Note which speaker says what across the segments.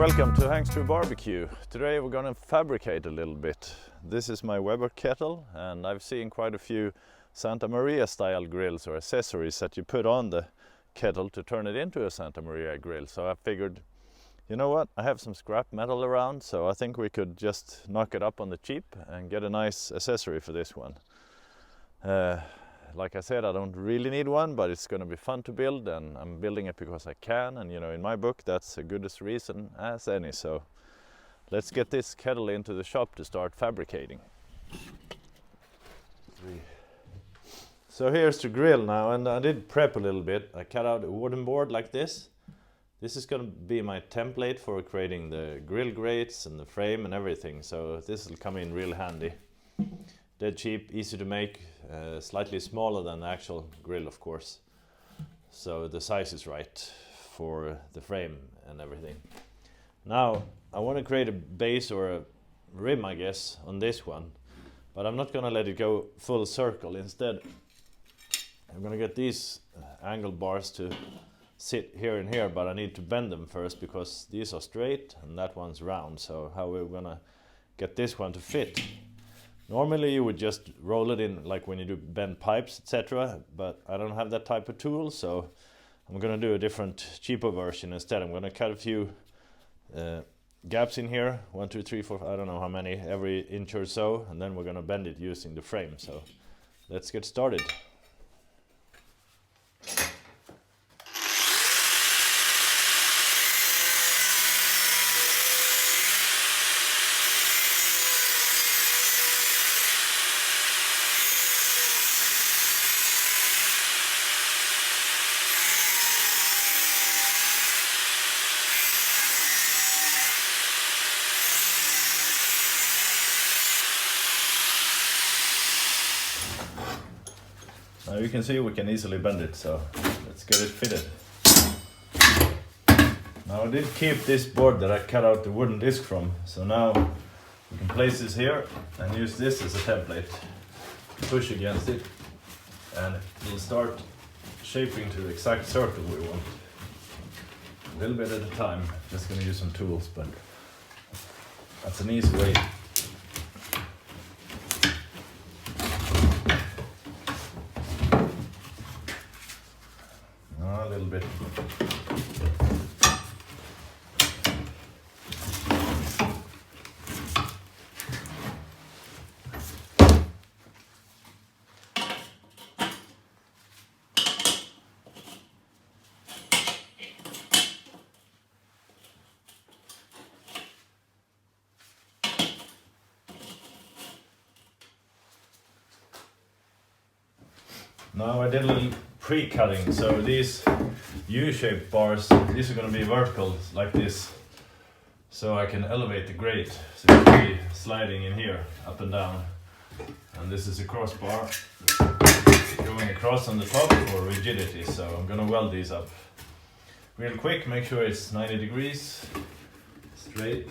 Speaker 1: Welcome to Heatproof Barbecue. Today we're gonna fabricate a little bit. This is my Weber kettle, and I've seen quite a few Santa Maria style grills or accessories that you put on the kettle to turn it into a Santa Maria grill. So I figured, you know what, I have some scrap metal around, so I think we could just knock it up on the cheap and get a nice accessory for this one. Like I said, I don't really need one, but it's going to be fun to build, and I'm building it because I can, and you know, in my book that's a good as reason as any. So let's get this kettle into the shop to start fabricating. So here's the grill now, and I did prep a little bit. I cut out a wooden board like this. This is going to be my template for creating the grill grates and the frame and everything, so this will come in real handy. Dead cheap, easy to make, slightly smaller than the actual grill, of course. So the size is right for the frame and everything. Now I want to create a base or a rim, I guess, on this one, but I'm not going to let it go full circle. Instead, I'm going to get these angle bars to sit here and here, but I need to bend them first because these are straight and that one's round. So how we're going to get this one to fit? Normally you would just roll it in like when you do bend pipes, etc. But I don't have that type of tool, so I'm going to do a different, cheaper version instead. I'm going to cut a few gaps in here, 1, 2, 3, 4, I don't know how many, every inch or so, and then we're going to bend it using the frame. So let's get started. Now you can see we can easily bend it, so let's get it fitted. Now I did keep this board that I cut out the wooden disc from, so now we can place this here and use this as a template. Push against it and we'll start shaping to the exact circle we want. A little bit at a time, just gonna use some tools, but that's an easy way. A little bit. Now I did a little pre-cutting, so these U-shaped bars, these are going to be vertical like this, so I can elevate the grate, so it will be sliding in here, up and down. And this is a crossbar going across on the top for rigidity, so I'm going to weld these up real quick. Make sure it's 90 degrees straight.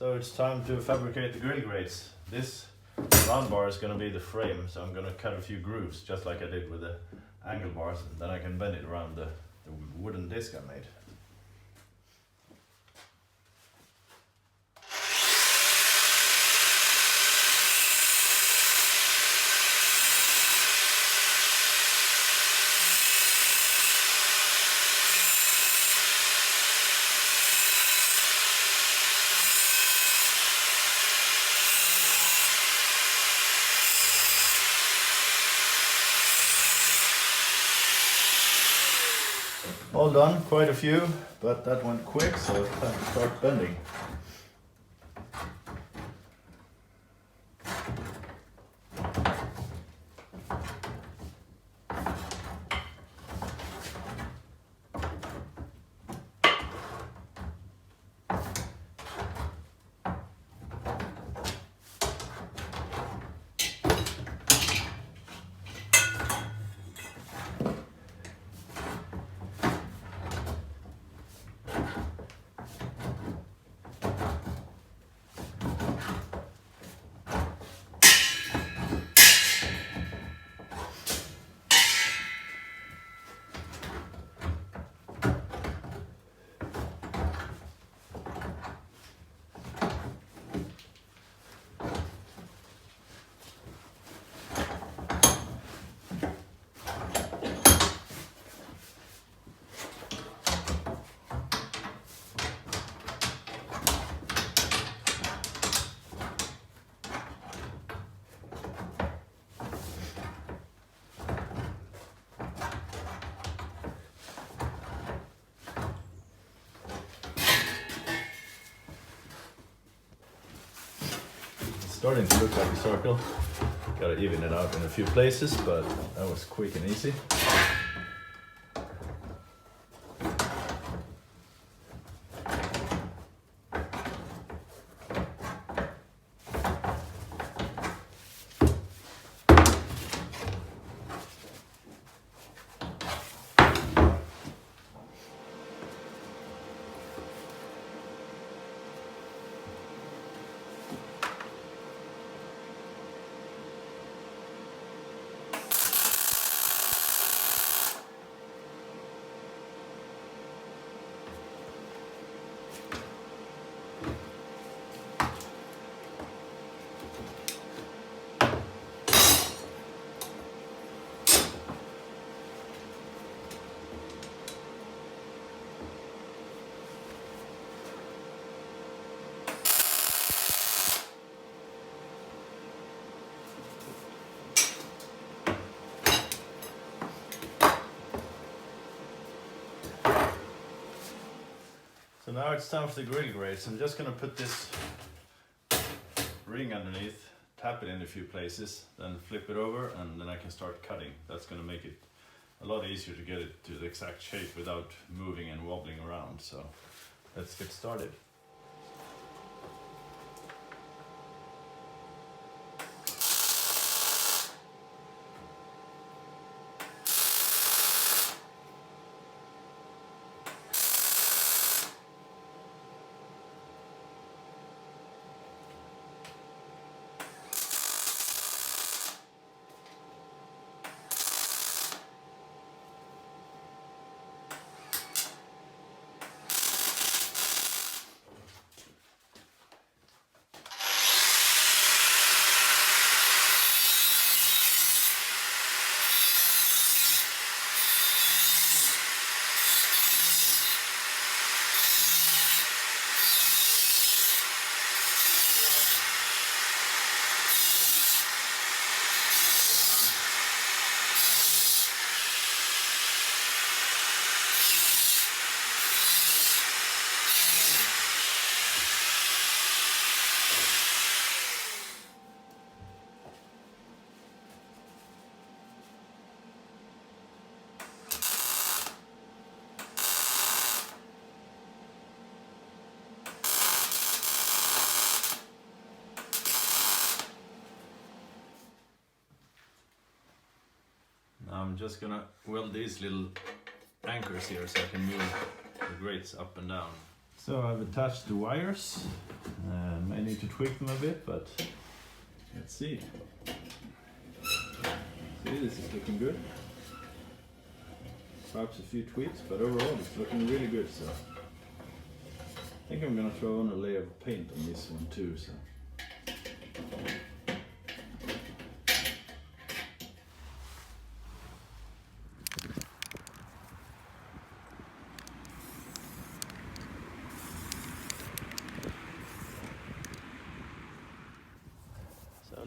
Speaker 1: So it's time to fabricate the grill grates. This round bar is going to be the frame, so I'm going to cut a few grooves just like I did with the angle bars, and then I can bend it around the wooden disc I made. All done, quite a few, but that went quick, so it's time to start bending. Starting to look like a circle. Gotta even it out in a few places, but that was quick and easy. So now it's time for the grill grates. I'm just gonna put this ring underneath, tap it in a few places, then flip it over, and then I can start cutting. That's gonna make it a lot easier to get it to the exact shape without moving and wobbling around. So let's get started. I'm just gonna weld these little anchors here so I can move the grates up and down So I've attached the wires. May need to tweak them a bit, but let's see. See, this is looking good. Perhaps a few tweaks, but overall it's looking really good. So I think I'm gonna throw on a layer of paint on this one too. So.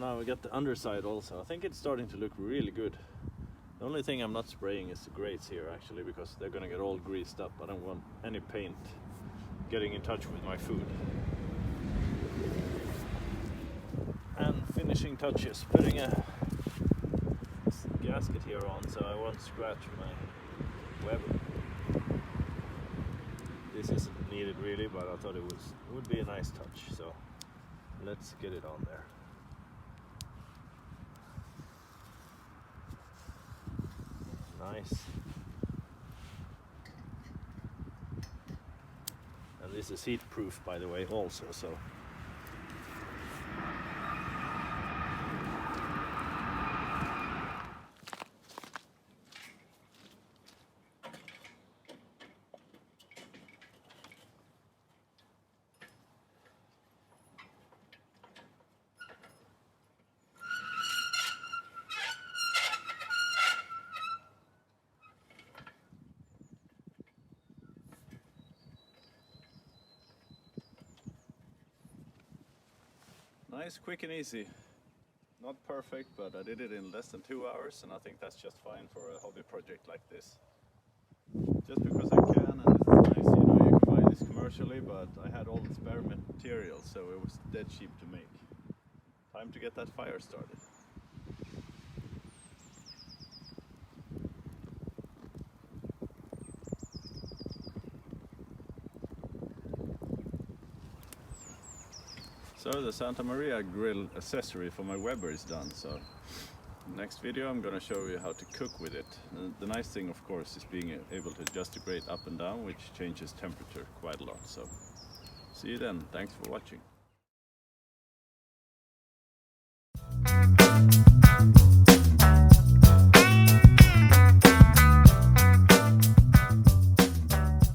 Speaker 1: Now we got the underside also. I think it's starting to look really good. The only thing I'm not spraying is the grates here actually, because they're gonna get all greased up. I don't want any paint getting in touch with my food. And finishing touches, putting a gasket here on so I won't scratch my Weber. This isn't needed really, but I thought it would be a nice touch, so let's get it on there. Nice. And this is heat-proof, by the way, also, so. Nice, quick and easy. Not perfect, but I did it in less than 2 hours, and I think that's just fine for a hobby project like this. Just because I can, and it's nice, you know, you can buy this commercially, but I had all the spare materials, so it was dead cheap to make. Time to get that fire started. So the Santa Maria grill accessory for my Weber is done, so next video I'm gonna show you how to cook with it. The nice thing of course is being able to adjust the grate up and down, which changes temperature quite a lot. So see you then, thanks for watching.